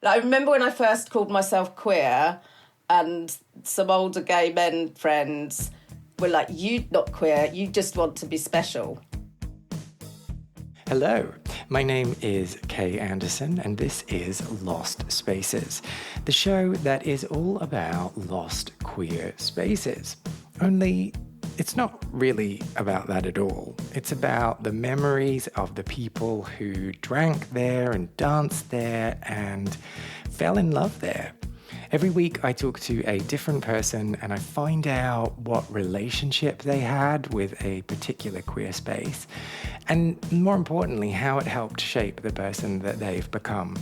I remember when I first called myself queer and some older gay men friends were like, "You're not queer, you just want to be special." Hello, my name is Kay Anderson and this is Lost Spaces, the show that is all about lost queer spaces. Only it's not really about that at all. It's about the memories of the people who drank there and danced there and fell in love there. Every week I talk to a different person and I find out what relationship they had with a particular queer space, and more importantly, how it helped shape the person that they've become.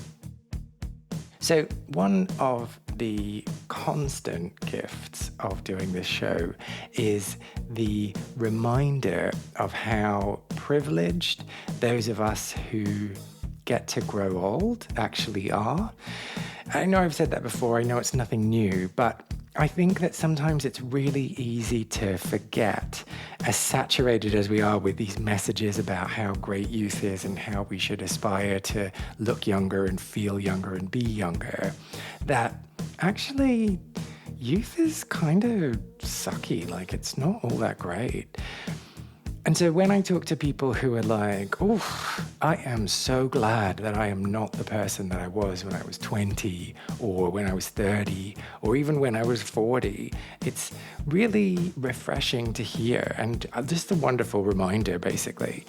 So one of the constant gifts of doing this show is the reminder of how privileged those of us who get to grow old actually are. I know I've said that before, I know it's nothing new, but I think that sometimes it's really easy to forget, as saturated as we are with these messages about how great youth is and how we should aspire to look younger and feel younger and be younger, that actually youth is kind of sucky, like it's not all that great. And so when I talk to people who are like, "Oh, I am so glad that I am not the person that I was when I was 20 or when I was 30 or even when I was 40, it's really refreshing to hear and just a wonderful reminder, basically.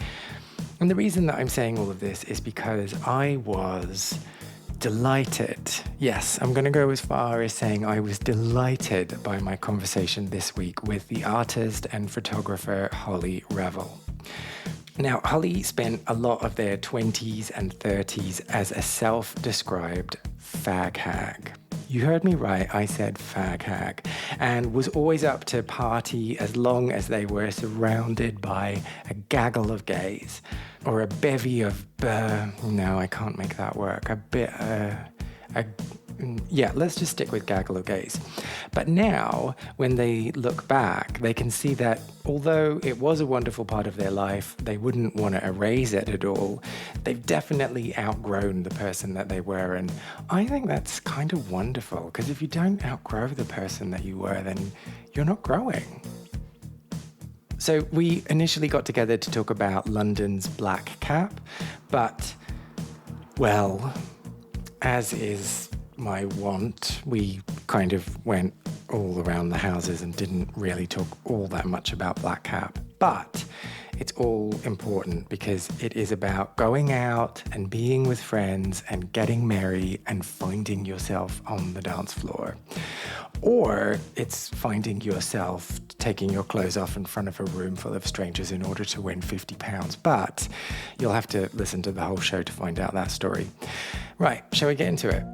And the reason that I'm saying all of this is because I was delighted. Yes, I'm going to go as far as saying I was delighted by my conversation this week with the artist and photographer Holly Revell. Now, Holly spent a lot of their 20s and 30s as a self-described fag hag. You heard me right, I said fag hag, and was always up to party as long as they were surrounded by a gaggle of gays, or a bevy of, no, I can't make that work, yeah, let's just stick with gaggle of gays. But now, when they look back, they can see that although it was a wonderful part of their life, they wouldn't want to erase it at all. They've definitely outgrown the person that they were, and I think that's kind of wonderful, because if you don't outgrow the person that you were, then you're not growing. So we initially got together to talk about London's Black Cap, but, well, as is my want, we kind of went all around the houses and didn't really talk all that much about Black Cap. But it's all important because it is about going out and being with friends and getting merry and finding yourself on the dance floor. Or it's finding yourself taking your clothes off in front of a room full of strangers in order to win £50. But you'll have to listen to the whole show to find out that story. Right, shall we get into it?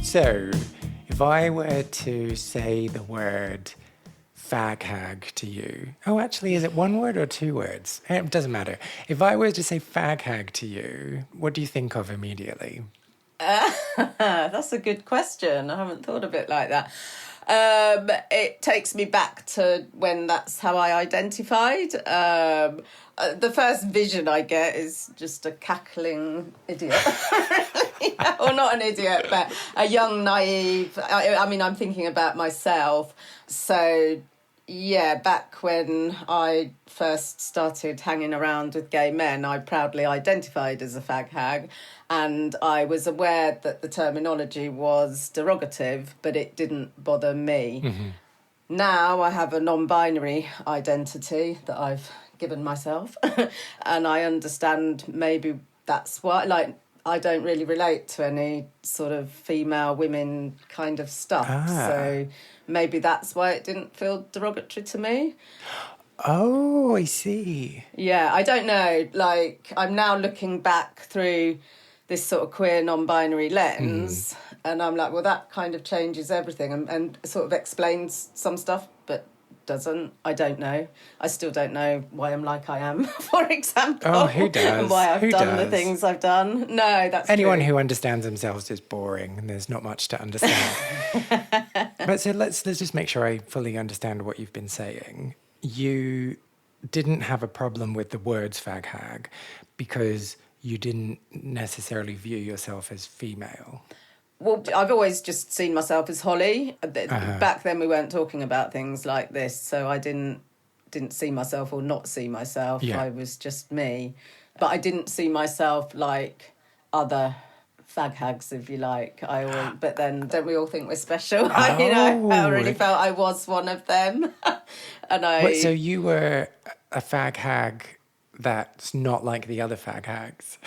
So, if I were to say the word fag hag to you, actually, is it one word or two words? It doesn't matter. If I were to say fag hag to you, what do you think of immediately? That's a good question. I haven't thought of it like that. It takes me back to when that's how I identified. The first vision I get is just a cackling idiot. Or not an idiot, but a young, naive... I mean, I'm thinking about myself. So, yeah, back when I first started hanging around with gay men, I proudly identified as a fag hag. And I was aware that the terminology was derogative, but it didn't bother me. Mm-hmm. Now I have a non-binary identity that I've given myself. And I understand maybe that's why, like, I don't really relate to any sort of female, women kind of stuff. So maybe that's why it didn't feel derogatory to me. Oh, I see. Yeah, I don't know. Like, I'm now looking back through this sort of queer non-binary lens, and I'm like, well, that kind of changes everything and sort of explains some stuff, but doesn't. I don't know. I still don't know why I'm like I am, for example. Oh, who does? And why I've Who done the does? things I've done. No, that's Anyone true. who understands themselves is boring, and there's not much to understand. But so let's just make sure I fully understand what you've been saying. You didn't have a problem with the words fag hag because you didn't necessarily view yourself as female. Well, I've always just seen myself as Holly. Back then we weren't talking about things like this, so I didn't see myself or not see myself. Yeah. I was just me. But I didn't see myself like other fag hags, if you like. But then don't we all think we're special? I really felt I was one of them. So you were a fag hag that's not like the other fag hags.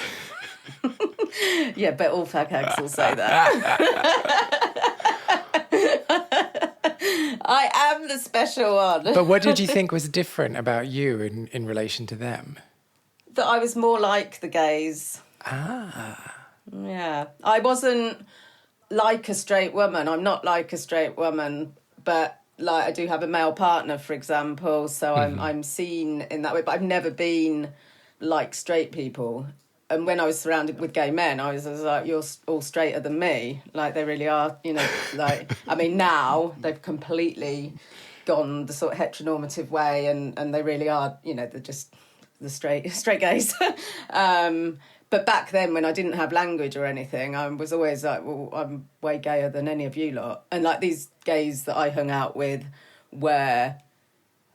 Yeah, but all fag hags will say that. I am the special one. But what did you think was different about you in relation to them? That I was more like the gays. Yeah. I wasn't like a straight woman. I'm not like a straight woman, but like I do have a male partner, for example, so I'm seen in that way. But I've never been like straight people. And when I was surrounded with gay men, I was like, you're all straighter than me. Like, they really are, like... I mean, now they've completely gone the sort of heteronormative way and they really are, they're just the straight gays. But back then, when I didn't have language or anything, I was always like, well, I'm way gayer than any of you lot. And, like, these gays that I hung out with were...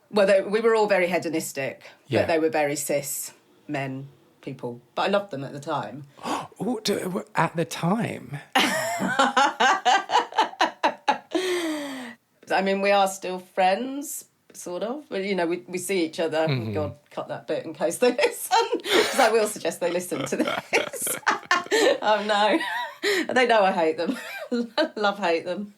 Well, we were all very hedonistic, but they were very cis men. People, but I loved them at the time. At the time? I mean, we are still friends, sort of. But, we see each other. Mm-hmm. God, cut that bit in case they listen. Because I will suggest they listen to this. Oh, no. They know I hate them. Hate them.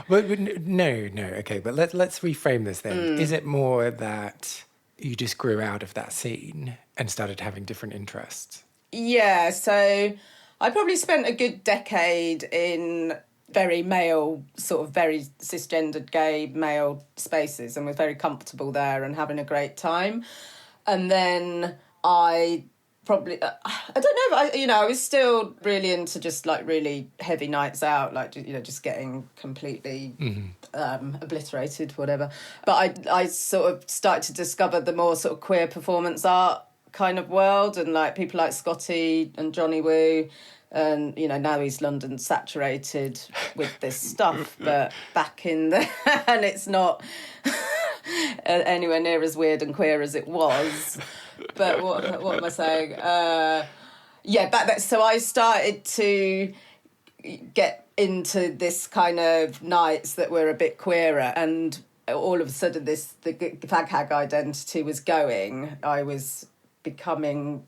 But no. Okay, but let's reframe this then. Is it more that you just grew out of that scene and started having different interests? Yeah, so I probably spent a good decade in very male, sort of very cisgendered gay male spaces and was very comfortable there and having a great time. And then I probably, I don't know, but I was still really into just like really heavy nights out, like, just getting completely obliterated, whatever. But I sort of started to discover the more sort of queer performance art kind of world and like people like Scotty and Johnny Woo. And, now East London's saturated with this stuff, but back in there, and it's not anywhere near as weird and queer as it was. But what am I saying? Back then. So I started to get into this kind of nights that were a bit queerer, and all of a sudden the fag hag identity was going. I was becoming...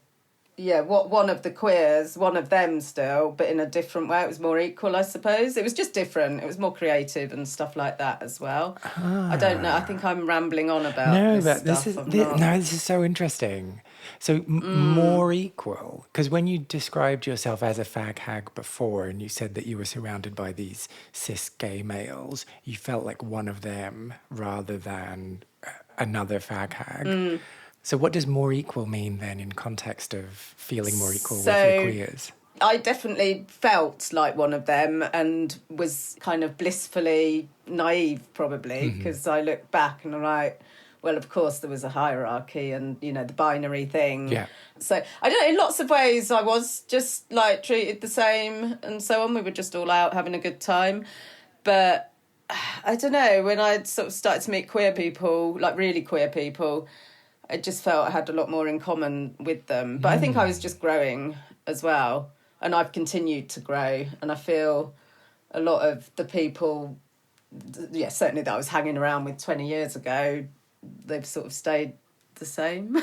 one of the queers, one of them still, but in a different way. It was more equal, I suppose. It was just different. It was more creative and stuff like that as well. I don't know. I think I'm rambling on about this stuff. This is so interesting. So more equal, because when you described yourself as a fag hag before and you said that you were surrounded by these cis gay males, you felt like one of them rather than another fag hag. So what does more equal mean then in context of feeling more equal with your queers? I definitely felt like one of them and was kind of blissfully naive probably because I look back and I'm like, well, of course there was a hierarchy and, the binary thing. Yeah. So I don't know, in lots of ways I was just like treated the same and so on. We were just all out having a good time. But I don't know, when I sort of started to meet queer people, like really queer people, I just felt I had a lot more in common with them. But I think I was just growing as well. And I've continued to grow. And I feel a lot of the people, certainly that I was hanging around with 20 years ago, they've sort of stayed the same.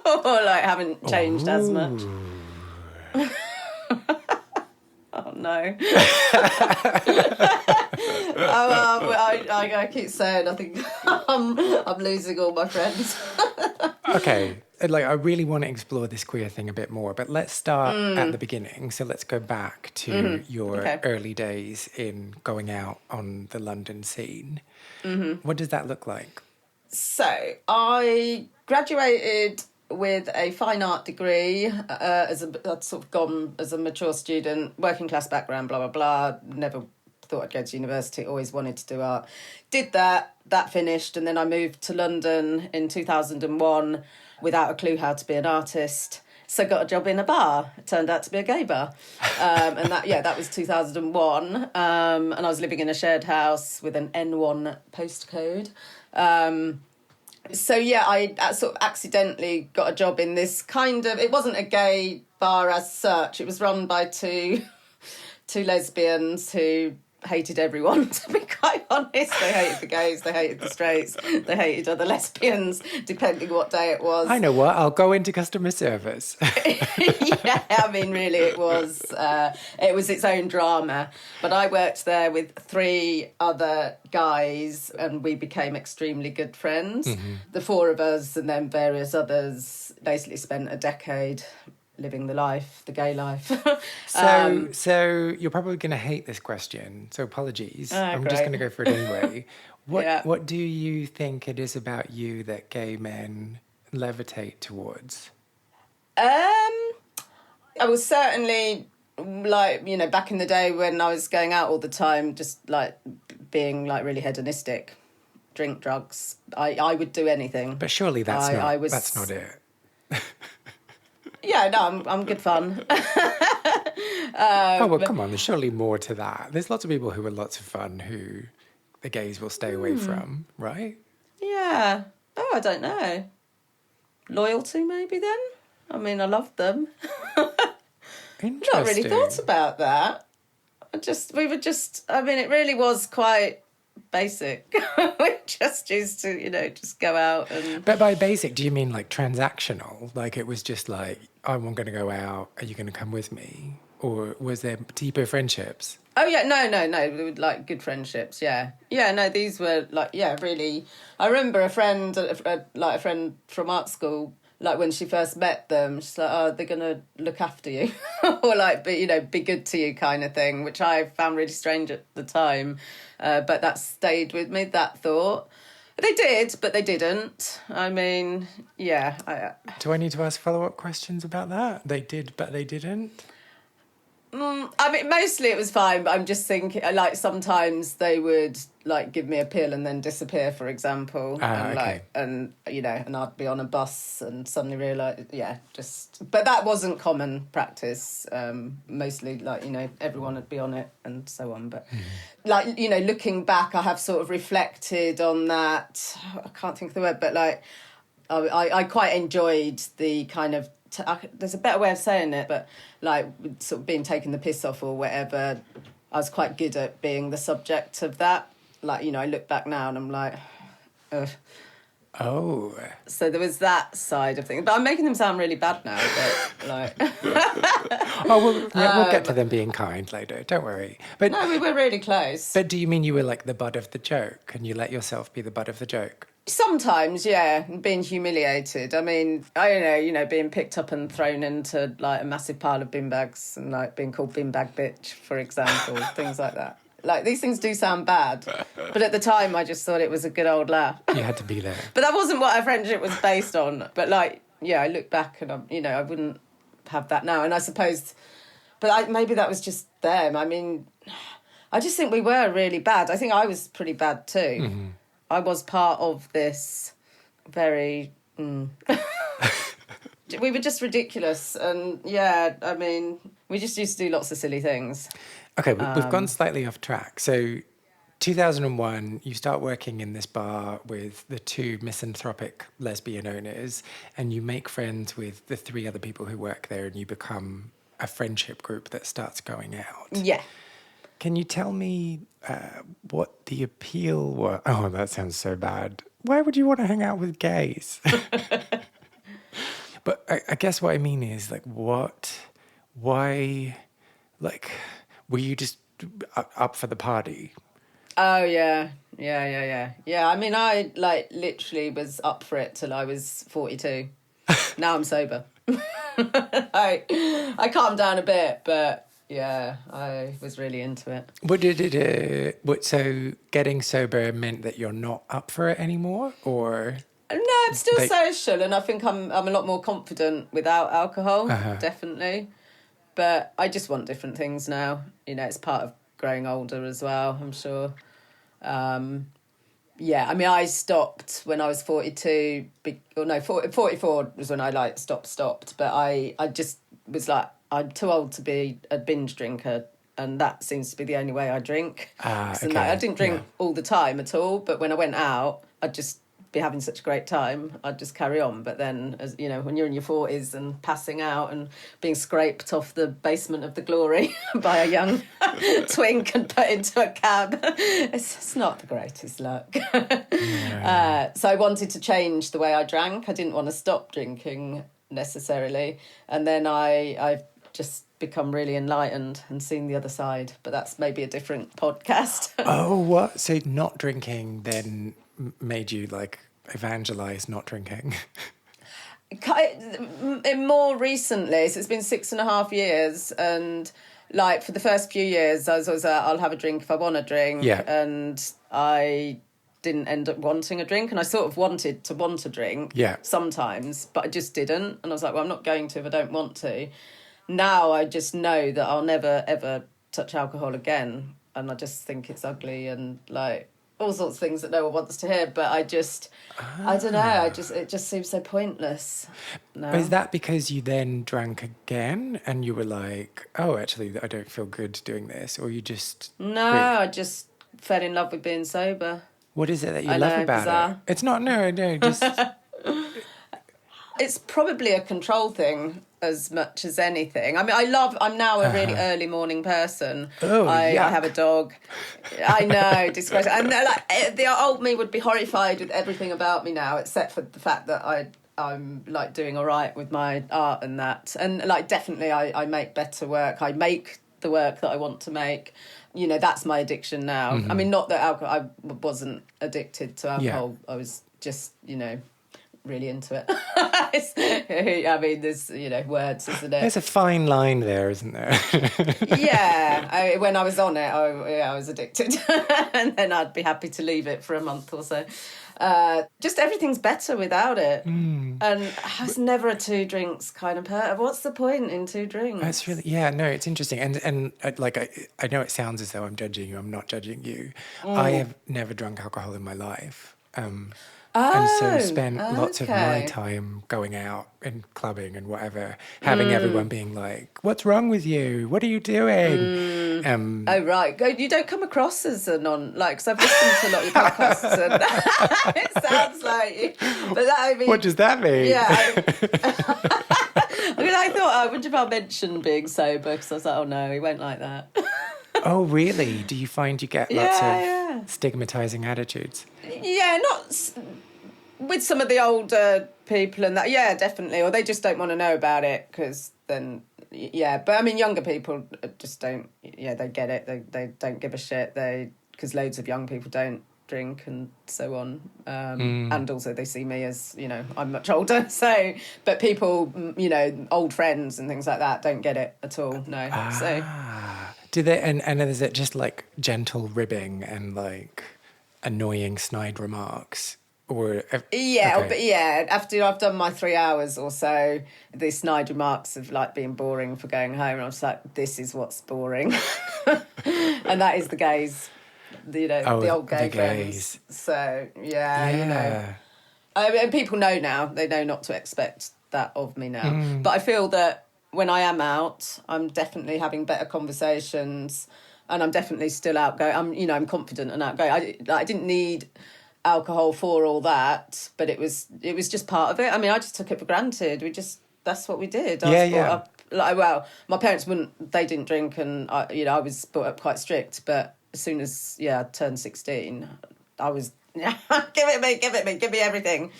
Or like haven't changed as much. Oh, no. I keep saying I think I'm losing all my friends. Okay, like, I really want to explore this queer thing a bit more, but let's start at the beginning. So let's go back to your Okay. early days in going out on the London scene. What does that look like? So I graduated with a fine art degree. I'd sort of gone as a mature student, working class background, blah blah blah. Never thought I'd go to university. Always wanted to do art. Did that. That finished, and then I moved to London in 2001 without a clue how to be an artist. So got a job in a bar. It turned out to be a gay bar. And that was 2001. And I was living in a shared house with an N1 postcode. I sort of accidentally got a job in this kind of... It wasn't a gay bar as such. It was run by two lesbians who hated everyone, to be quite honest. They hated the gays, they hated the straights, they hated other lesbians, depending what day it was. I know what, I'll go into customer service. Yeah, I mean, really, it was its own drama. But I worked there with 3 other guys, and we became extremely good friends. The 4 of us, and then various others, basically spent a decade living the life, the gay life. So you're probably going to hate this question, so apologies. I'm just going to go for it anyway. What do you think it is about you that gay men levitate towards? I was certainly, like, you know, back in the day when I was going out all the time, just like being like really hedonistic, drink drugs. I would do anything. But surely that's not it. Yeah, no, I'm good fun. Oh, well, come on, there's surely more to that. There's lots of people who are lots of fun who the gays will stay away from, right? Yeah. Oh, I don't know. Loyalty, maybe, then? I mean, I loved them. Interesting. Not really thought about that. It really was quite basic. We just used to, you know, just go out and... But by basic, do you mean like transactional? Like it was just like, I'm going to go out, are you going to come with me? Or was there deeper friendships? Oh, yeah, no, like good friendships, yeah. Yeah, no, these were like, yeah, really... I remember a friend from art school, like when she first met them, she's like, oh, they're going to look after you. Or like, be good to you kind of thing, which I found really strange at the time. But that stayed with me, that thought. They did, but they didn't. I mean, yeah. Do I need to ask follow-up questions about that? They did, but they didn't? I mean, mostly it was fine, but I'm just thinking, like, sometimes they would, like, give me a pill and then disappear, for example. And I'd be on a bus and suddenly realise, but that wasn't common practice. Mostly, like, you know, everyone would be on it and so on. But, like, you know, looking back, I have sort of reflected on that. I can't think of the word, but, like, I quite enjoyed the kind of... there's a better way of saying it, but like sort of being taken the piss off or whatever, I was quite good at being the subject of that. Like, you know, I look back now and I'm like, ugh. Oh. So there was that side of things. But I'm making them sound really bad now, but like... we'll get to them being kind later, don't worry. But no, we were really close. But do you mean you were like the butt of the joke? And you let yourself be the butt of the joke? Sometimes, yeah, being humiliated. I mean, I don't know, you know, being picked up and thrown into, like, a massive pile of bin bags and, like, being called bin bag bitch, for example, things like that. Like, these things do sound bad, but at the time I just thought it was a good old laugh. You had to be there. But that wasn't what our friendship was based on. But, like, yeah, I look back and, I wouldn't have that now. And I suppose... But maybe that was just them. I mean, I just think we were really bad. I think I was pretty bad too. Mm-hmm. I was part of this very... We were just ridiculous. And, yeah, I mean, we just used to do lots of silly things. Okay, we've gone slightly off track. So 2001, you start working in this bar with the 2 misanthropic lesbian owners, and you make friends with the 3 other people who work there, and you become a friendship group that starts going out. Yeah. Can you tell me what the appeal was? Oh, that sounds so bad. Why would you want to hang out with gays? But I guess what I mean is, like, why, like, were you just up for the party? Oh, yeah. Yeah, I mean, I, like, literally was up for it till I was 42. Now I'm sober. I calmed down a bit, but yeah, I was really into it. So getting sober meant that you're not up for it anymore, or? No, I'm still social, and I think I'm a lot more confident without alcohol, definitely. But I just want different things now. You know, it's part of growing older as well, I'm sure. Yeah, I mean, I stopped when I was 42. 44 was when I stopped. But I just was like, I'm too old to be a binge drinker, and that seems to be the only way I drink. Okay. I didn't drink all the time at all, but when I went out, I'd just be having such a great time, I'd just carry on. But then, as you know, when you're in your 40s and passing out and being scraped off the basement of the glory by a young twink and put into a cab, it's not the greatest luck. So I wanted to change the way I drank. I didn't want to stop drinking necessarily, and then I've just become really enlightened and seen the other side. But that's maybe a different podcast. Oh, what? So not drinking then made you like evangelize not drinking? More recently, so it's been 6.5 years, and like for the first few years I was always I'll have a drink if I want a drink, and I didn't end up wanting a drink, and I sort of wanted to want a drink sometimes, but I just didn't, and I was like, well, I'm not going to if I don't want to. Now I just know that I'll never ever touch alcohol again, and I just think it's ugly and like all sorts of things that no one wants to hear, but I don't know, it just seems so pointless now. Is that because you then drank again and you were like, oh, actually I don't feel good doing this, or you just... No, I just fell in love with being sober. What is it that you love about it? It's not, no, just... It's probably a control thing as much as anything. I mean, I'm now a really early morning person. Oh, I have a dog. I know, disgrace. And like the old me would be horrified with everything about me now, except for the fact that I'm like doing all right with my art and that. And like definitely I make better work. I make the work that I want to make. You know, that's my addiction now. I mean, not that alcohol, I wasn't addicted to alcohol. I was just, you know, really into it. I mean, there's, you know, words, isn't it? There's a fine line there, isn't there? When I was on it, I was addicted. And then I'd be happy to leave it for a month or so. Just everything's better without it. And I was never a 2 drinks kind of person. What's the point in 2 drinks? That's really, no, it's interesting. And like, I know it sounds as though I'm judging you. I'm not judging you. I have never drunk alcohol in my life. And so spent lots of my time going out and clubbing and whatever, having everyone being like, what's wrong with you? What are you doing? Oh, right. You don't come across as a because I've listened to a lot of your podcasts and it sounds like you. But that, I mean... What does that mean? Yeah. I mean, I thought, I wonder if I'll mention being sober, because I was like, oh, no, he won't like that. Oh, really? Do you find you get lots of stigmatising attitudes? Yeah, not with some of the older people and that. Yeah, definitely. Or they just don't want to know about it because then, But I mean, younger people just don't, they get it. They don't give a shit. Because loads of young people don't drink and so on. And also they see me as, you know, I'm much older. So, but people, you know, old friends and things like that don't get it at all. No. So. Do they, and is it just like gentle ribbing and like annoying snide remarks? Or but after I've done my 3 hours or so, the snide remarks of like being boring for going home, and I was like, this is what's boring. And that is the gays, the old gay friends. So you know, and people know now, they know not to expect that of me now. But I feel that when I am out, I'm definitely having better conversations, and I'm definitely still outgoing. I'm confident and outgoing. I didn't need alcohol for all that, but it was just part of it. I mean, I just took it for granted. That's what we did. I was brought up, my parents they didn't drink, and I was brought up quite strict. But as soon as I turned 16, I was give me everything.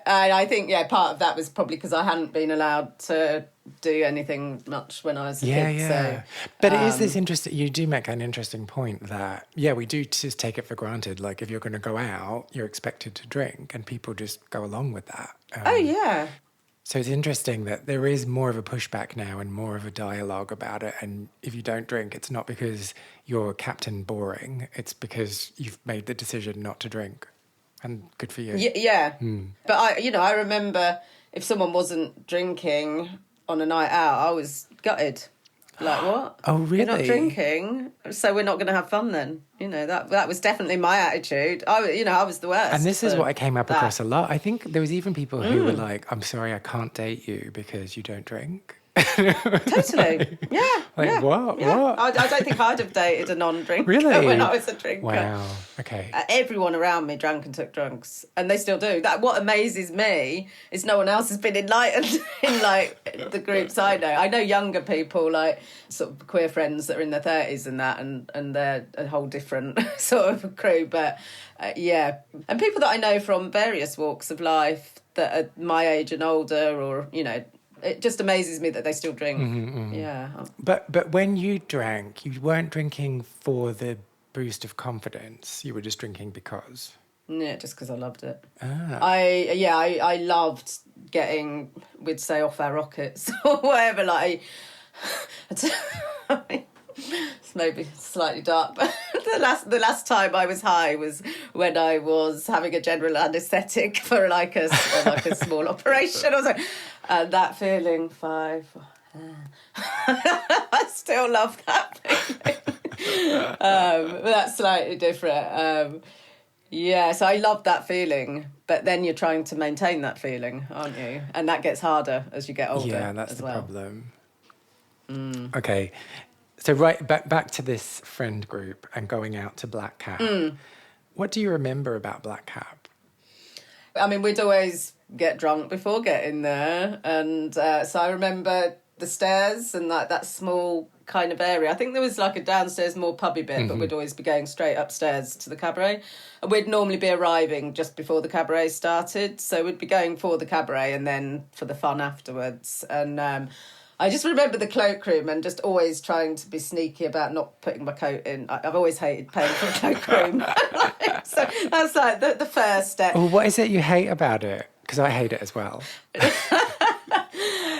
And I think, part of that was probably because I hadn't been allowed to do anything much when I was a kid. Yeah. So, but it is this interesting, you do make an interesting point that, we do just take it for granted. Like, if you're going to go out, you're expected to drink, and people just go along with that. So it's interesting that there is more of a pushback now and more of a dialogue about it. And if you don't drink, it's not because you're Captain Boring. It's because you've made the decision not to drink. And good for you. Yeah. But I remember if someone wasn't drinking on a night out, I was gutted. Like, what? Oh, really? You're not drinking, so we're not going to have fun then. That was definitely my attitude. I was the worst. And this is what I came up across a lot. I think there was even people who were like, I'm sorry, I can't date you because you don't drink. Totally. Yeah. Like, yeah, what? Yeah. What? I don't think I'd have dated a non-drinker Really? when I was a drinker. Wow. Okay. Everyone around me drank and took drunks, and they still do. What amazes me is no one else has been enlightened in like the groups I know. I know younger people, like sort of queer friends that are in their 30s and that, and they're a whole different sort of crew. But yeah, and people that I know from various walks of life that are my age and older, or it just amazes me that they still drink. Yeah. But when you drank, you weren't drinking for the boost of confidence. You were just drinking because. Yeah, just because I loved it. Ah. I loved getting, we'd say, off our rockets or whatever. Like, it's maybe slightly dark, but the last time I was high was when I was having a general anaesthetic for like a small operation or something. And that feeling, I still love that feeling. But that's slightly different. So I love that feeling, but then you're trying to maintain that feeling, aren't you? And that gets harder as you get older. Yeah, that's as the well. problem. Okay. So back to this friend group and going out to Black Cap. What do you remember about Black Cap? I mean, we'd always get drunk before getting there. And so I remember the stairs and that small kind of area. I think there was like a downstairs, more pubby bit, but we'd always be going straight upstairs to the cabaret. And we'd normally be arriving just before the cabaret started. So we'd be going for the cabaret and then for the fun afterwards. And I just remember the cloakroom and just always trying to be sneaky about not putting my coat in. I've always hated paying for a cloakroom. So that's like the first step. Well, what is it you hate about it? Because I hate it as well.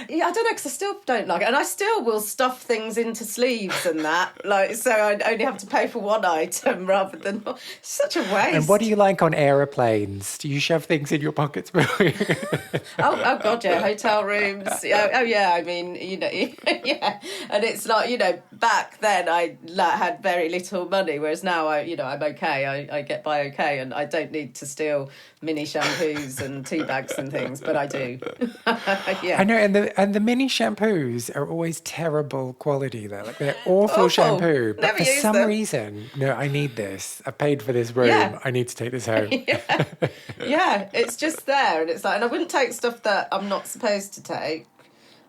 Yeah, I don't know, because I still don't like it. And I still will stuff things into sleeves and that. Like, so I only have to pay for one item rather than... It's such a waste. And what do you like on aeroplanes? Do you shove things in your pockets? Oh God, yeah, hotel rooms. Oh yeah, I mean, yeah. And it's like, back then I had very little money, whereas now I'm okay. I get by okay, and I don't need to steal mini shampoos and tea bags and things, but I do. Yeah. I know, and the mini shampoos are always terrible quality though. Like they're awful shampoo. But Never for use some them. reason, no, I need this. I paid for this room. Yeah. I need to take this home. Yeah, it's just there, and it's like, and I wouldn't take stuff that I'm not supposed to take.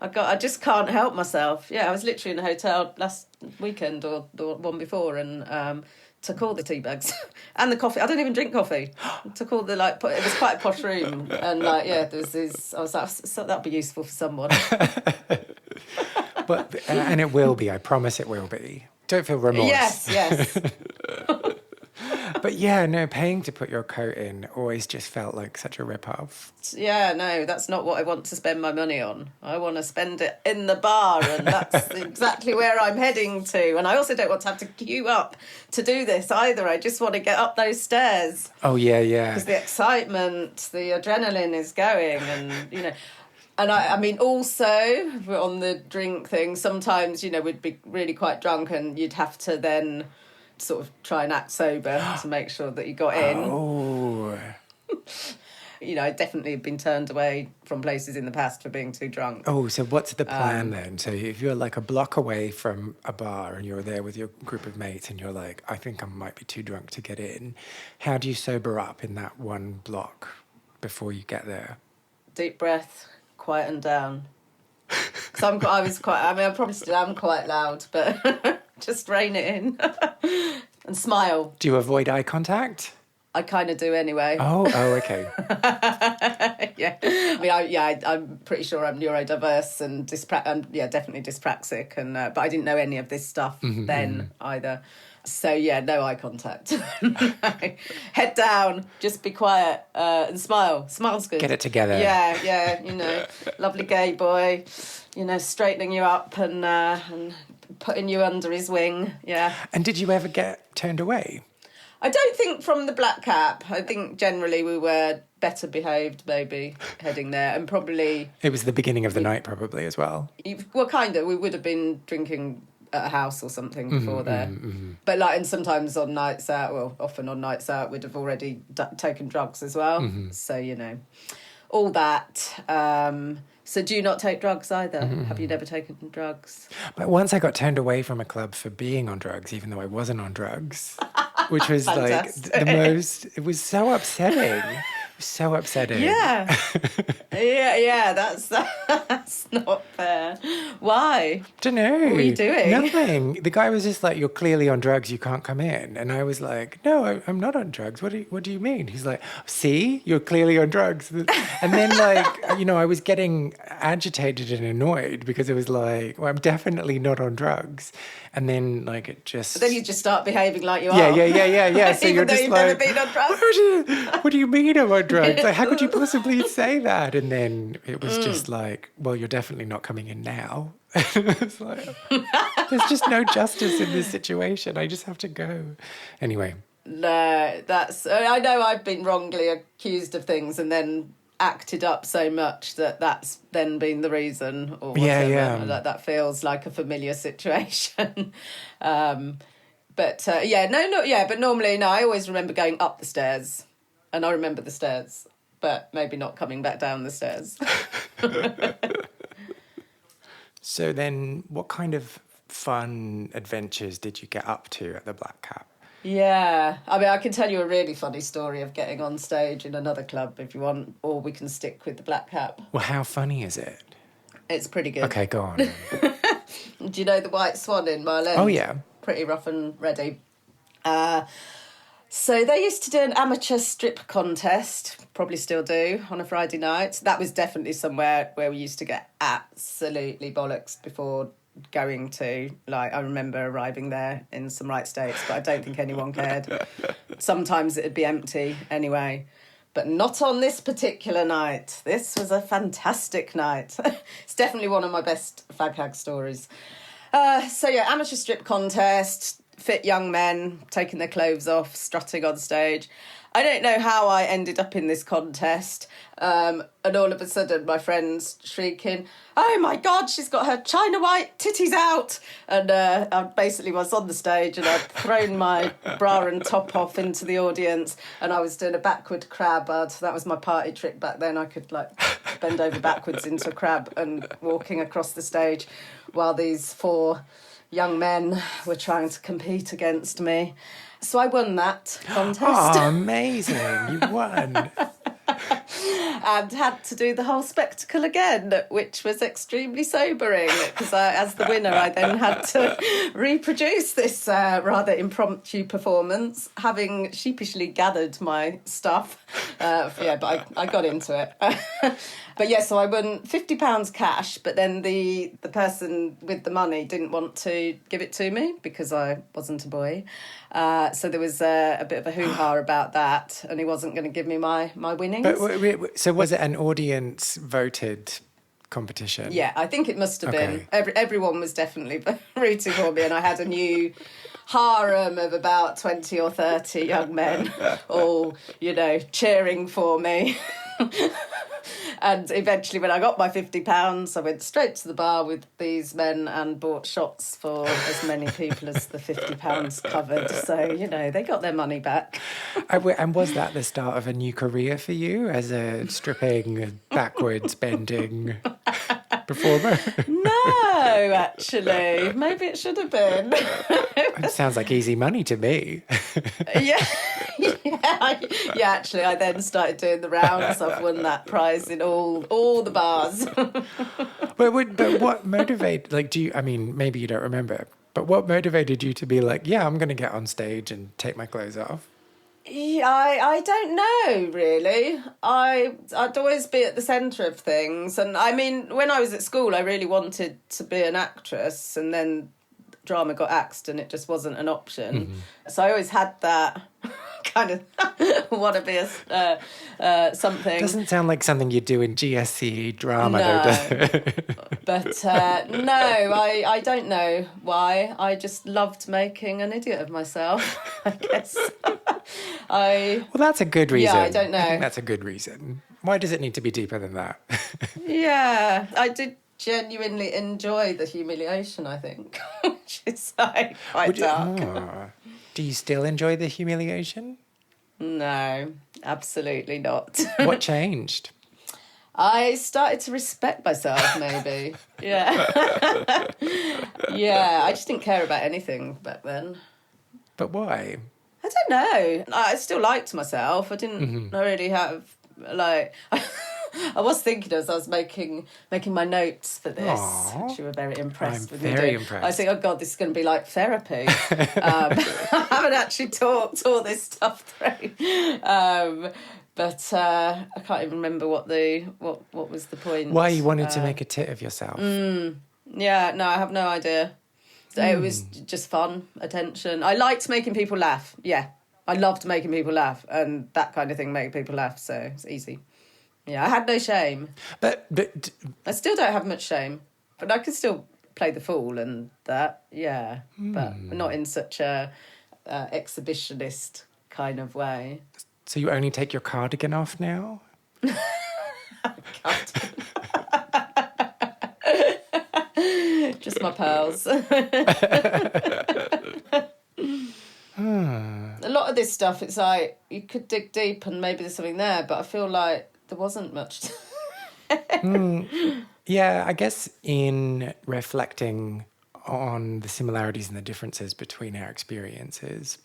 I just can't help myself. Yeah, I was literally in a hotel last weekend or the one before, and took all the tea bags and the coffee. I don't even drink coffee. Took all the it was quite a posh room, and there was this. I was like, so that'd be useful for someone. But and it will be. I promise it will be. Don't feel remorse. Yes. But yeah, no, paying to put your coat in always just felt like such a rip-off. Yeah, no, that's not what I want to spend my money on. I want to spend it in the bar, and that's exactly where I'm heading to. And I also don't want to have to queue up to do this either. I just want to get up those stairs. Oh, yeah. Because the excitement, the adrenaline is going, and, And I mean, also, on the drink thing, sometimes, we'd be really quite drunk and you'd have to then sort of try and act sober to make sure that you got in. Oh. I definitely have been turned away from places in the past for being too drunk. Oh, so what's the plan then? So if you're like a block away from a bar and you're there with your group of mates and you're like, I think I might be too drunk to get in, how do you sober up in that one block before you get there? Deep breath, quieten down. Because I probably still am quite loud, but just rein it in and smile. Do you avoid eye contact? I kind of do anyway. Oh, okay. Yeah. I mean, I'm pretty sure I'm neurodiverse and definitely dyspraxic. And but I didn't know any of this stuff then either. So yeah, no eye contact. Head down, just be quiet and smile. Smile's good. Get it together. Yeah. Lovely gay boy, straightening you up and putting you under his wing. Yeah. And did you ever get turned away? I don't think from the black cap. I think generally we were better behaved, maybe, heading there. And probably... It was the beginning of the night, probably, as well. Well, kind of. We would have been drinking at a house or something before there. But and sometimes on nights out, often on nights out, we'd have already taken drugs as well. So, all that. So do you not take drugs either? Have you never taken drugs? But once I got turned away from a club for being on drugs, even though I wasn't on drugs, which was like the most... It was so upsetting. So upsetting. Yeah. yeah, that's not fair. Why? Don't know. What were you doing? Nothing. The guy was just like, "You're clearly on drugs, you can't come in." And I was like, "No, I'm not on drugs. What do you mean?" He's like, "See, you're clearly on drugs." And then I was getting agitated and annoyed because it was like, "Well, I'm definitely not on drugs." And then it just... But then you just start behaving like you are. Yeah. So Even you're though just you've like, never been on drugs. What do you mean I'm on drugs? Like, how could you possibly say that? And then it was just like, well, you're definitely not coming in now. It's like, there's just no justice in this situation. I just have to go. Anyway. No, I know I've been wrongly accused of things and then acted up so much that's then been the reason or whatever. That feels like a familiar situation. But normally, no, I always remember going up the stairs and I remember the stairs, but maybe not coming back down the stairs. So then what kind of fun adventures did you get up to at the Black Cap? Yeah, I mean, I can tell you a really funny story of getting on stage in another club if you want, or we can stick with the Black Cap. Well, how funny is it? It's pretty good. Okay, go on. Do you know the White Swan in Mile End? Oh, yeah. Pretty rough and ready. So they used to do an amateur strip contest, probably still do, on a Friday night. That was definitely somewhere where we used to get absolutely bollocks before going to. I remember arriving there in some right states, but I don't think anyone cared. Sometimes it'd be empty anyway, but not on this particular night. This was a fantastic night. It's definitely one of my best fag hag stories. Amateur strip contest, fit young men taking their clothes off, strutting on stage. I don't know how I ended up in this contest. And all of a sudden my friend's shrieking, "Oh my God, she's got her China white titties out." And I basically was on the stage and I'd thrown my bra and top off into the audience and I was doing a backward crab. That was my party trick back then. I could bend over backwards into a crab and walking across the stage while these 4 young men were trying to compete against me. So I won that contest. Oh, amazing. You won. And had to do the whole spectacle again, which was extremely sobering because as the winner I then had to reproduce this rather impromptu performance, having sheepishly gathered my stuff. But I got into it. But yeah, so I won £50 cash, but then the person with the money didn't want to give it to me because I wasn't a boy. So there was a bit of a hoo-ha about that, and he wasn't going to give me my winnings. But so was it an audience-voted competition? Yeah, I think it must have been. Everyone was definitely rooting for me, and I had a new harem of about 20 or 30 young men all, cheering for me. And eventually when I got my £50, I went straight to the bar with these men and bought shots for as many people as the £50 covered. So, they got their money back. And was that the start of a new career for you as a stripping, backwards bending performer? No, actually. Maybe it should have been. It sounds like easy money to me. Yeah, actually, I then started doing the rounds. I've won that prize in all the bars. But what motivated, maybe you don't remember, but what motivated you to be like, yeah, I'm going to get on stage and take my clothes off? Yeah, I don't know, really. I'd always be at the centre of things. And I mean, when I was at school, I really wanted to be an actress, and then drama got axed and it just wasn't an option. So I always had that kind of want to be something. Doesn't sound like something you do in GSCE drama, though, does it? But no, I don't know why. I just loved making an idiot of myself, I guess. Well, that's a good reason. Yeah, I don't know. I think that's a good reason. Why does it need to be deeper than that? Yeah, I did genuinely enjoy the humiliation, I think, which is like quite dark. Do you still enjoy the humiliation? No, absolutely not. What changed? I started to respect myself, maybe. Yeah. Yeah, I just didn't care about anything back then. But why? I don't know. I still liked myself. I didn't really have, like... I was thinking as I was making my notes for this, which you were very impressed with me doing. Very impressed. I was thinking, oh God, this is going to be like therapy. I haven't actually talked all this stuff through. But I can't even remember what was the point. Why you wanted to make a tit of yourself? Yeah, no, I have no idea. It was just fun, attention. I liked making people laugh. Yeah, I loved making people laugh, and that kind of thing made people laugh. So it's easy. Yeah, I had no shame. But I still don't have much shame, but I can still play the fool and that. Yeah, but not in such a exhibitionist kind of way. So you only take your cardigan off now? Just my pearls. A lot of this stuff, it's like you could dig deep and maybe there's something there, but I feel like there wasn't much. Yeah, I guess in reflecting on the similarities and the differences between our experiences,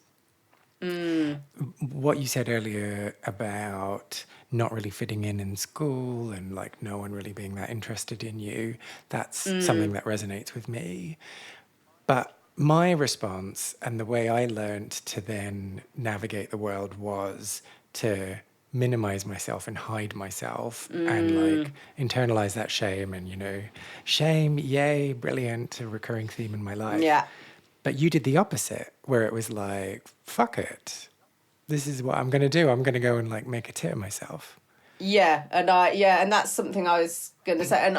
what you said earlier about not really fitting in school and like no one really being that interested in you, that's something that resonates with me. But my response and the way I learned to then navigate the world was to minimize myself and hide myself and like internalize that shame and, you know, shame, yay, brilliant, a recurring theme in my life. Yeah. But you did the opposite, where it was like, fuck it. This is what I'm going to do. I'm going to go and like make a tit of myself. Yeah, and that's something I was going to say. And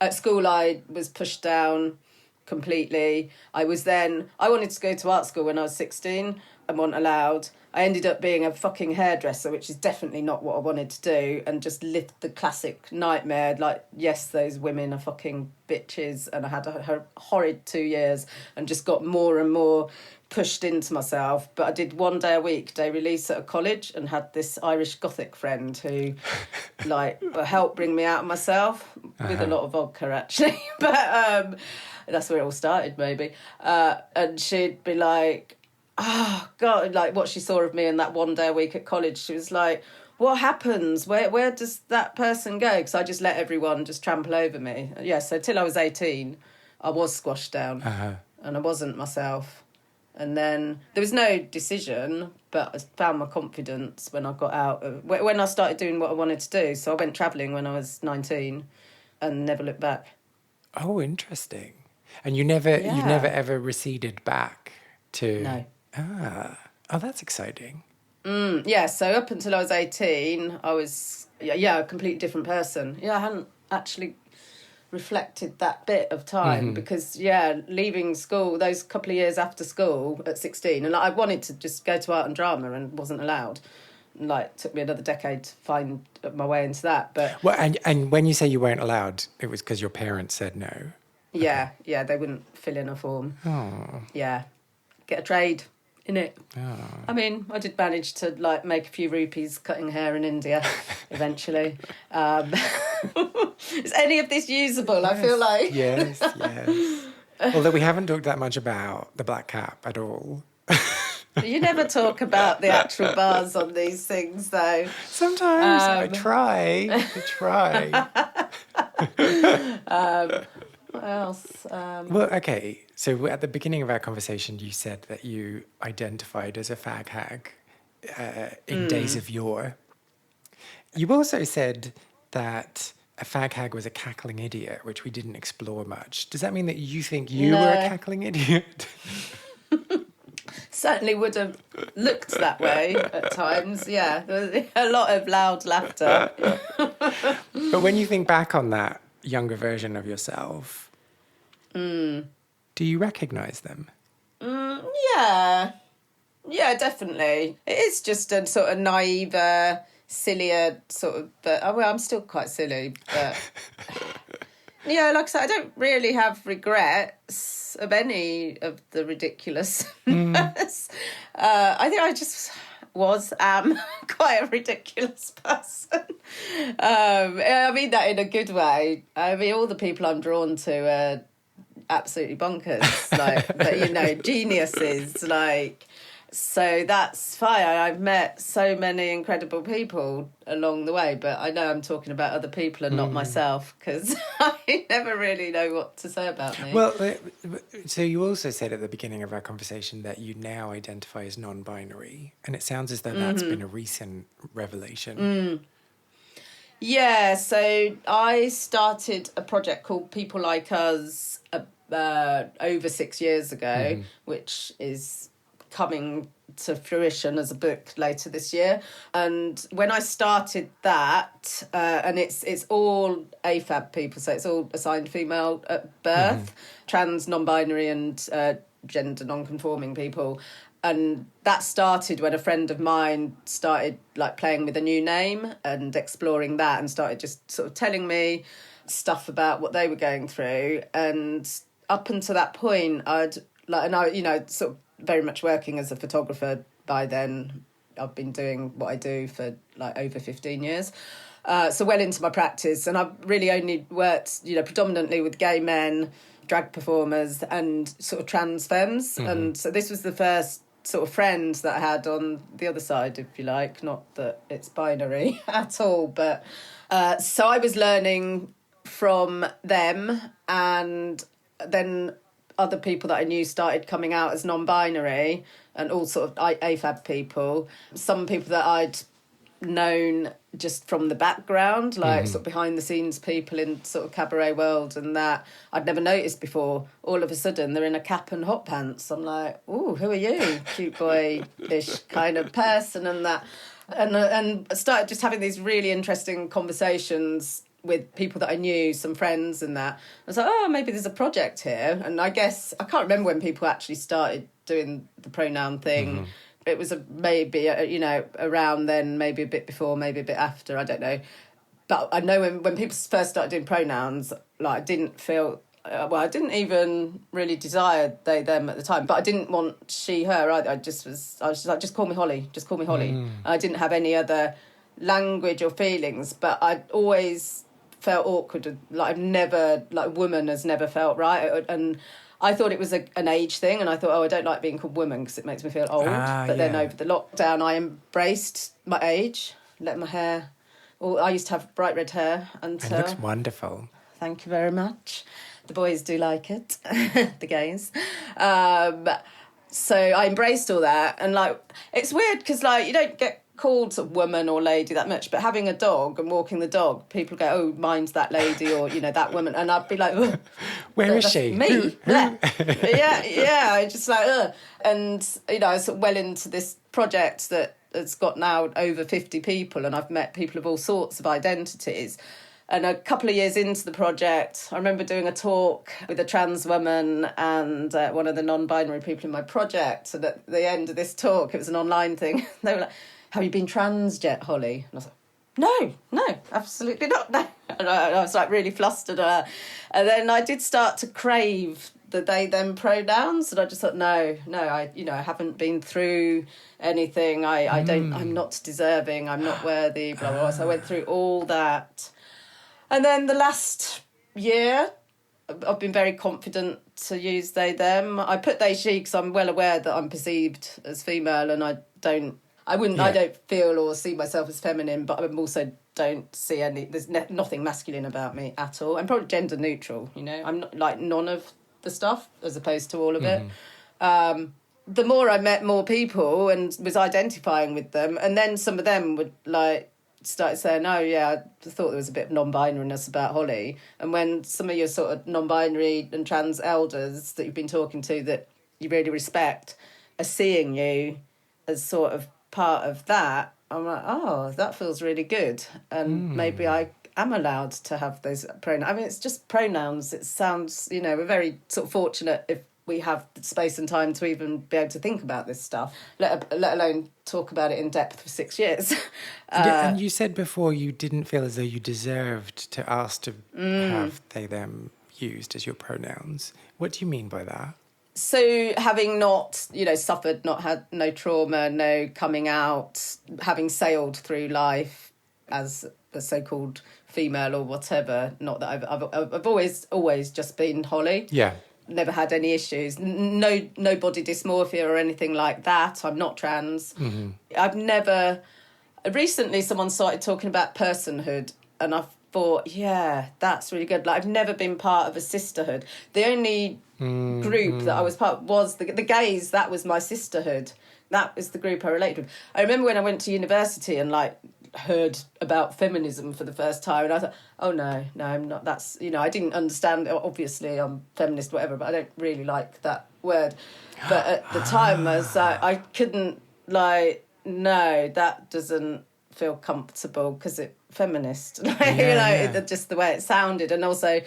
at school, I was pushed down completely. I wanted to go to art school when I was 16 and wasn't allowed. I ended up being a fucking hairdresser, which is definitely not what I wanted to do, and just lived the classic nightmare. Like, yes, those women are fucking bitches, and I had a horrid 2 years and just got more and more pushed into myself. But I did 1 day a week, day release at a college, and had this Irish Gothic friend who, like, helped bring me out of myself with a lot of vodka, actually. But that's where it all started, maybe. And she'd be like, oh God, like what she saw of me in that 1 day a week at college, she was like, what happens? Where does that person go? Because I just let everyone just trample over me. Yeah, so till I was 18, I was squashed down and I wasn't myself. And then there was no decision, but I found my confidence when I got out. When I started doing what I wanted to do. So I went travelling when I was 19 and never looked back. Oh, interesting. And you never ever receded back to... No. Oh, that's exciting. Yeah, so up until I was 18, I was, a completely different person. Yeah, I hadn't actually reflected that bit of time because, leaving school, those couple of years after school at 16, and I wanted to just go to art and drama and wasn't allowed. Like, it took me another decade to find my way into that. But well, and when you say you weren't allowed, it was because your parents said no? Yeah, they wouldn't fill in a form. Oh. Yeah, get a trade in it. Oh. I mean, I did manage to like make a few rupees cutting hair in India eventually. Is any of this usable? Yes, I feel like yes. Although we haven't talked that much about the black cap at all. You never talk about the actual bars on these things, though. Sometimes I try. What else? Well, okay. So at the beginning of our conversation, you said that you identified as a fag hag in days of yore. You also said that a fag hag was a cackling idiot, which we didn't explore much. Does that mean that you think you were a No. cackling idiot? Certainly would have looked that way at times. Yeah, there was a lot of loud laughter. But when you think back on that younger version of yourself, do you recognize them? Yeah, definitely. It is just a sort of naive, sillier sort of. But well, I'm still quite silly, but yeah, like I said, I don't really have regrets of any of the ridiculous. I think I just am quite a ridiculous person. I mean that in a good way. I mean, all the people I'm drawn to are absolutely bonkers, but geniuses, like. So that's fine. I've met so many incredible people along the way, but I know I'm talking about other people and not myself, because I never really know what to say about me. Well, so you also said at the beginning of our conversation that you now identify as non-binary, and it sounds as though that's been a recent revelation. Yeah, so I started a project called People Like Us over 6 years ago, which is coming to fruition as a book later this year. And when I started that, and it's all AFAB people, so it's all assigned female at birth, trans, non-binary and gender non-conforming people. And that started when a friend of mine started like playing with a new name and exploring that, and started just sort of telling me stuff about what they were going through. And up until that point, I'd sort of very much working as a photographer by then. I've been doing what I do for like over 15 years. So well into my practice, and I've really only worked, predominantly with gay men, drag performers and sort of trans femmes. And so this was the first sort of friend that I had on the other side, if you like, not that it's binary at all, but so I was learning from them, and then other people that I knew started coming out as non-binary, and all sort of AFAB people. Some people that I'd known just from the background, like sort of behind the scenes people in sort of cabaret world, and that I'd never noticed before. All of a sudden they're in a cap and hot pants. I'm like, ooh, who are you? Cute boy-ish kind of person, and that. And I started just having these really interesting conversations with people that I knew, some friends and that. I was like, oh, maybe there's a project here. And I guess, I can't remember when people actually started doing the pronoun thing. It was maybe around then, maybe a bit before, maybe a bit after, I don't know. But I know when people first started doing pronouns, like I didn't feel, I didn't even really desire they, them at the time, but I didn't want she, her either. I was just like, just call me Holly, just call me Holly. I didn't have any other language or feelings, but I'd always felt awkward, like I've never, like woman has never felt right, and I thought it was an age thing, and I thought, I don't like being called woman because it makes me feel old. Then over the lockdown I embraced my age, let my hair, I used to have bright red hair until... It looks wonderful. Thank you very much. The boys do like it, the gays. So I embraced all that, and like it's weird because like you don't get called sort of woman or lady that much, but having a dog and walking the dog, people go, oh, mine's that lady, or that woman, and I'd be like, oh, where is she? Me. Who? yeah. I just like, ugh. And I was sort of well into this project that has got now over 50 people, and I've met people of all sorts of identities. And a couple of years into the project, I remember doing a talk with a trans woman and one of the non-binary people in my project. And at the end of this talk, it was an online thing, they were like, have you been trans yet, Holly? And I was like, no, absolutely not. No. And I was like really flustered. And then I did start to crave the they, them pronouns. And I just thought, no, I haven't been through anything. I don't, I'm not deserving. I'm not worthy, blah, blah, blah. So I went through all that. And then the last year, I've been very confident to use they, them. I put they, she because I'm well aware that I'm perceived as female, and I don't feel or see myself as feminine, but I'm also don't see there's nothing masculine about me at all. I'm probably gender neutral, you know. I'm not like none of the stuff as opposed to all of it. The more I met more people and was identifying with them, and then some of them would like started saying, oh yeah, I thought there was a bit of non-binariness about Holly. And when some of your sort of non-binary and trans elders that you've been talking to that you really respect are seeing you as sort of part of that, I'm like, oh, that feels really good. And maybe I am allowed to have those pronouns. I mean, it's just pronouns. It sounds, you know, we're very sort of fortunate if we have the space and time to even be able to think about this stuff, let alone talk about it in depth for 6 years. And you said before you didn't feel as though you deserved to ask to have they, them used as your pronouns. What do you mean by that? So having not, you know, suffered, not had no trauma, no coming out, having sailed through life as a so-called female or whatever, not that I've always just been Holly. Yeah. Never had any issues, no body dysmorphia or anything like that. I'm not trans. I've never... Recently someone started talking about personhood and I thought, yeah, that's really good. Like, I've never been part of a sisterhood. The only group that I was part of was the gays. That was my sisterhood. That was the group I related with. I remember when I went to university and like heard about feminism for the first time and I thought, oh no, I'm not. That's, you know, I didn't understand. Obviously I'm feminist, whatever, but I don't really like that word. But at the time I was like, I couldn't, like, no, that doesn't feel comfortable because it's feminist. You know, just the way it sounded. And also,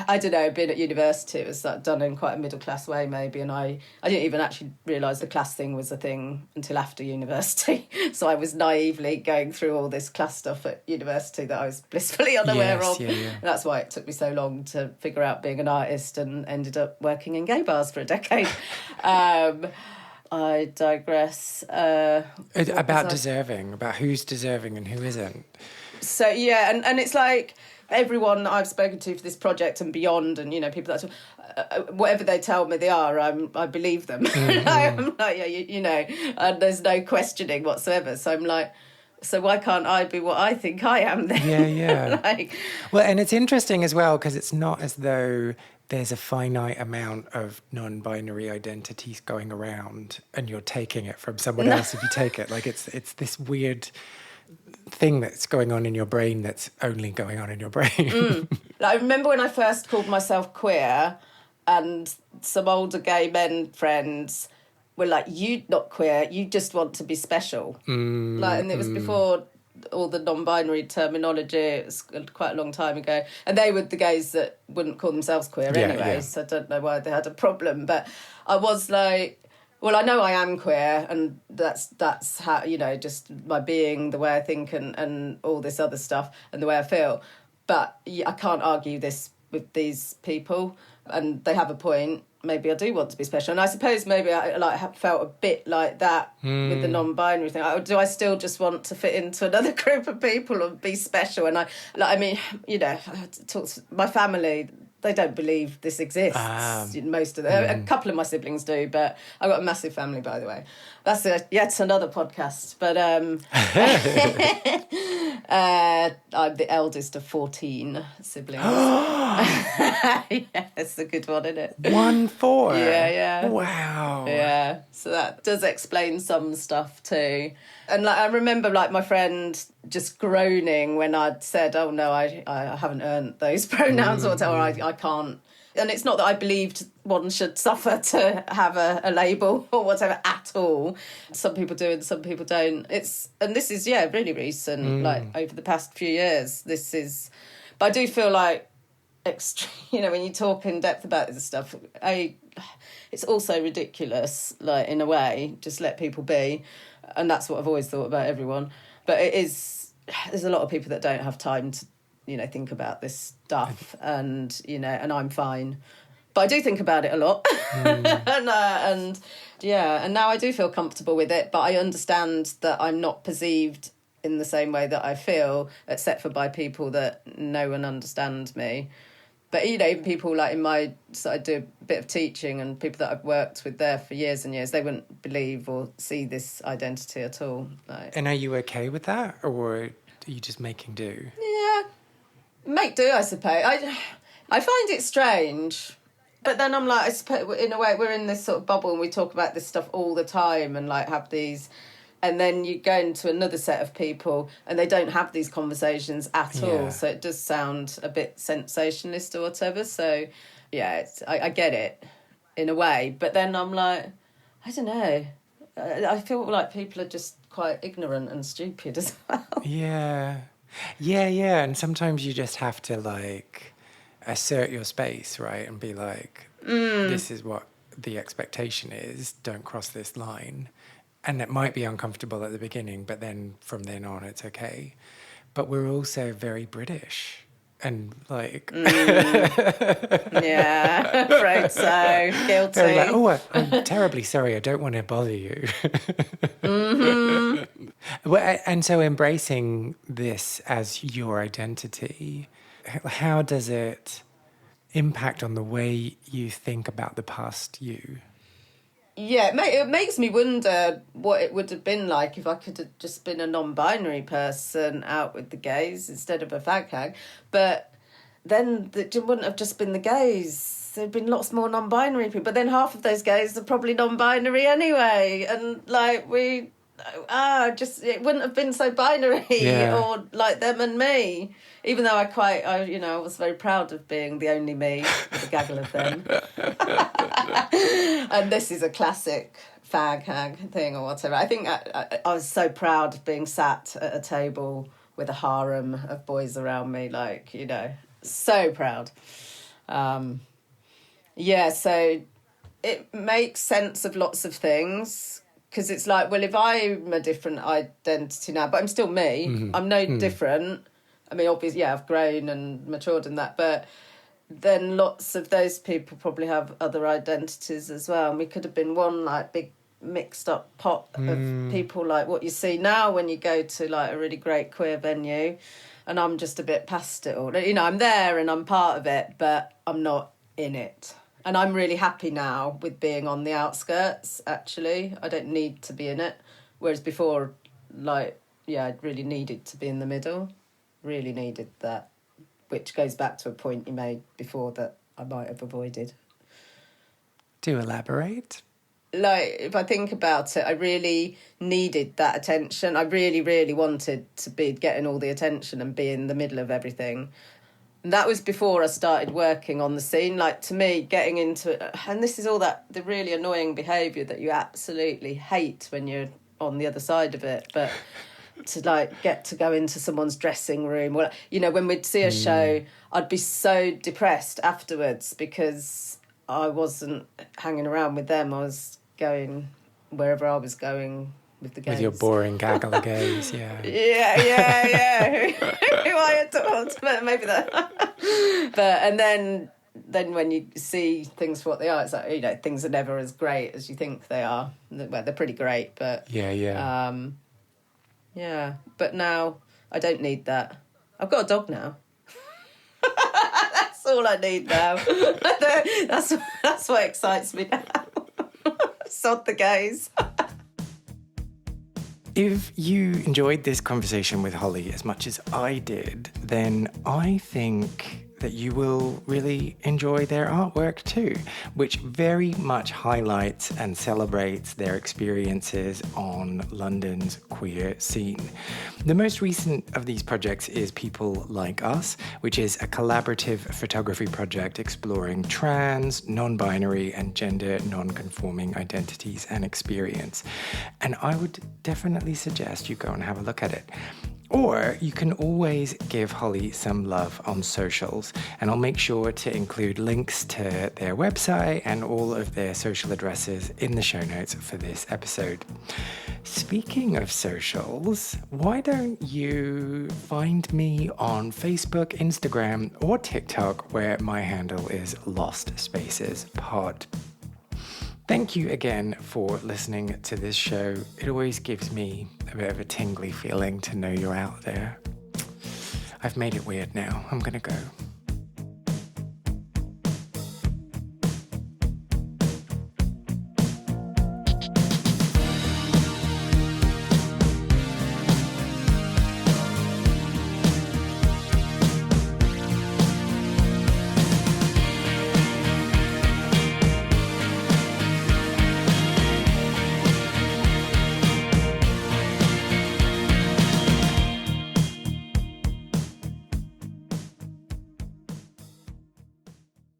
I don't know, being at university, it was like done in quite a middle class way maybe, and I didn't even actually realise the class thing was a thing until after university. So I was naively going through all this class stuff at university that I was blissfully unaware of. And that's why it took me so long to figure out being an artist and ended up working in gay bars for a decade. I digress. About deserving, about who's deserving and who isn't. So, yeah, and it's like everyone that I've spoken to for this project and beyond, and, you know, people that whatever they tell me they are, I believe them. I'm like, yeah, you know, and there's no questioning whatsoever. So I'm like, so why can't I be what I think I am then? Yeah. Like, well, and it's interesting as well because it's not as though there's a finite amount of non-binary identities going around and you're taking it from someone else if you take it. Like it's this weird thing that's going on in your brain that's only going on in your brain. I remember when I first called myself queer and some older gay men friends were like, you not queer, you just want to be special. Like, and it was before all the non-binary terminology. It was quite a long time ago, and they were the gays that wouldn't call themselves queer anyway. So I don't know why they had a problem, but I was like, well, I know I am queer, and that's how, you know, just my being, the way I think, and all this other stuff, and the way I feel. But I can't argue this with these people, and they have a point. Maybe I do want to be special, and I suppose maybe I have felt a bit like that with the non-binary thing. Do I still just want to fit into another group of people and be special? And I mean, you know, my family, they don't believe this exists. Most of them, a couple of my siblings do, but I've got a massive family, by the way. That's yet another podcast. But I'm the eldest of 14 siblings. Yeah, it's a good one, isn't it? 1-4. Yeah. Wow. Yeah. So that does explain some stuff too. And like I remember like my friend just groaning when I'd said, oh no, I haven't earned those pronouns or whatever, I can't. And it's not that I believed one should suffer to have a label or whatever at all. Some people do and some people don't. And this is, really recent, like over the past few years. But I do feel like, you know, when you talk in depth about this stuff, it's also ridiculous, like, in a way, just let people be. And that's what I've always thought about everyone. But there's a lot of people that don't have time to, you know, think about this stuff, and, you know, and I'm fine. But I do think about it a lot. and now I do feel comfortable with it, but I understand that I'm not perceived in the same way that I feel, except for by people that know and understand me. But, you know, even people like so I do a bit of teaching, and people that I've worked with there for years and years, they wouldn't believe or see this identity at all. Like, and are you okay with that, or? Are you just making do? Yeah, make do, I suppose. I find it strange, but then I'm like, I suppose in a way we're in this sort of bubble and we talk about this stuff all the time and like have these, and then you go into another set of people and they don't have these conversations at all. So it does sound a bit sensationalist or whatever. So yeah, I get it in a way, but then I'm like, I don't know. I feel like people are just quite ignorant and stupid as well. Yeah. And sometimes you just have to like assert your space, right? And be like, this is what the expectation is. Don't cross this line. And it might be uncomfortable at the beginning, but then from then on, it's okay. But we're also very British. And like... Yeah, afraid so. Guilty. Like, oh, I'm terribly sorry. I don't want to bother you. Well, and so embracing this as your identity, how does it impact on the way you think about the past you? Yeah, it makes me wonder what it would have been like if I could have just been a non-binary person out with the gays instead of a fag hag. But then it wouldn't have just been the gays. There'd been lots more non-binary people. But then half of those gays are probably non-binary anyway. And like it wouldn't have been so binary or like them and me. Even though I was very proud of being the only me with a gaggle of them. And this is a classic fag hag thing or whatever. I think I was so proud of being sat at a table with a harem of boys around me, like, you know, so proud. So it makes sense of lots of things. Because it's like, well, if I'm a different identity now, but I'm still me, I'm no different. I mean, obviously, I've grown and matured in that, but then lots of those people probably have other identities as well. And we could have been one, like, big mixed up pot of people like what you see now when you go to, like, a really great queer venue. And I'm just a bit past it all. You know, I'm there and I'm part of it, but I'm not in it. And I'm really happy now with being on the outskirts, actually. I don't need to be in it. Whereas before, like, I really needed to be in the middle. Really needed that. Which goes back to a point you made before that I might have avoided. Do elaborate? Like, if I think about it, I really needed that attention. I really, really wanted to be getting all the attention and be in the middle of everything. And that was before I started working on the scene. Like, to me, getting into it, and this is all the really annoying behaviour that you absolutely hate when you're on the other side of it. But to, like, get to go into someone's dressing room, or, you know, when we'd see a show, I'd be so depressed afterwards because I wasn't hanging around with them. I was going wherever I was going with the gays. With your boring gaggle of gays, yeah. Yeah. Who I adored, but maybe that. But, and then when you see things for what they are, it's like, you know, things are never as great as you think they are. Well, they're pretty great, but... Yeah. But now I don't need that. I've got a dog now. That's all I need now. That's what excites me now. Sod the gays. If you enjoyed this conversation with Holly as much as I did, then I think that you will really enjoy their artwork too, which very much highlights and celebrates their experiences on London's queer scene. The most recent of these projects is People Like Us, which is a collaborative photography project exploring trans, non-binary and gender non-conforming identities and experience. And I would definitely suggest you go and have a look at it. Or you can always give Holly some love on socials, and I'll make sure to include links to their website and all of their social addresses in the show notes for this episode. Speaking of socials, why don't you find me on Facebook, Instagram, or TikTok, where my handle is Lost Spaces Pod. Thank you again for listening to this show. It always gives me a bit of a tingly feeling to know you're out there. I've made it weird now. I'm gonna go.